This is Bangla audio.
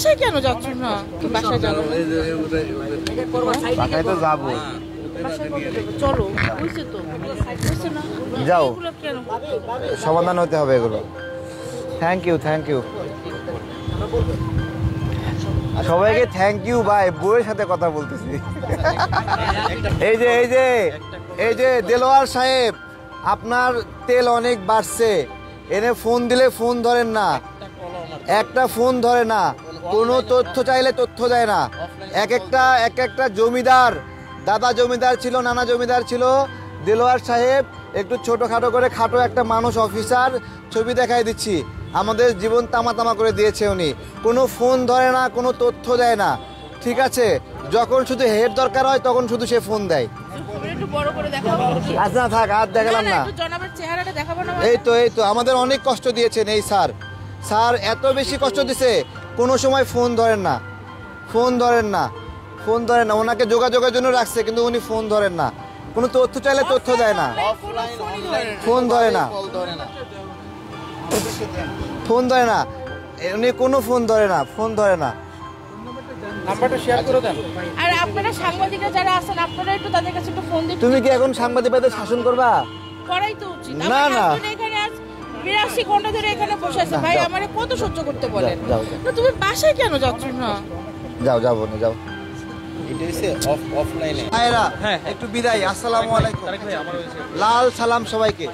বাসায় কেন যাচ্ছ না? বাসায় যাবো, বাসায় তো যাবো। চলো, বুঝছে তো, বুঝছে না? যাও, এগুলো কেন? সমাধান হতে হবে এগুলো। থ্যাংক ইউ, থ্যাংক ইউ সবাইকে, থ্যাংক ইউ ভাই। বউয়ের সাথে কথা বলতেছি। এই যে এই যে এই যে দেলোয়ার সাহেব, আপনার তেল অনেক বাড়ছে, এনে ফোন দিলে ফোন ধরেন না, একটা ফোন ধরে না, কোনো তথ্য চাইলে তথ্য দেয় না। এক একটা জমিদার, দাদা জমিদার ছিল, নানা জমিদার ছিল, দেলোয়ার সাহেব একটু ছোটোখাটো করে খাটো একটা মানুষ অফিসার, ছবি দেখাই দিচ্ছি, আমাদের জীবন তামা তামা করে দিয়েছে উনি। কোনো ফোন ধরে না, কোনো তথ্য দেয় না, ঠিক আছে? যখন শুধু হেড দরকার হয় তখন শুধু সে ফোন দেয়। আচ্ছা থাক, আর দেখালাম না। এই তো আমাদের অনেক কষ্ট দিয়েছেন এই স্যার। স্যার এত বেশি কষ্ট দিছে, কোনো সময় ফোন ধরেন না, ফোন ধরেন না, ফোন ধরেন না। ওনাকে যোগাযোগের জন্য রাখছে, কিন্তু উনি ফোন ধরেন না, কোনো তথ্য চাইলে তথ্য দেয় না, ফোন ধরে না, ফোন ধরে না, উনি কোনো ফোন ধরে না, ফোন ধরে না। নাম্বারটা শেয়ার করে দেন। আর আপনারা সাংবাদিকরা যারা আছেন, আপনারা একটু তাদের কাছে একটু ফোন দিন। তুমি কি এখন সাংবাদিকদের শাসন করবা? করাই তো উচিত। না না, এখানে আজ 82 ঘন্টা ধরে এখানে বসে আছে ভাই, আমারে কত সহ্য করতে বলেন? যাও, না তুমি বাসায় কেন যাচ্ছ না? যাও যাবো না, যাও। এটা হচ্ছে অফলাইনে। ভাইরা একটু বিদায়। আসসালামু আলাইকুম, লাল সালাম সবাইকে।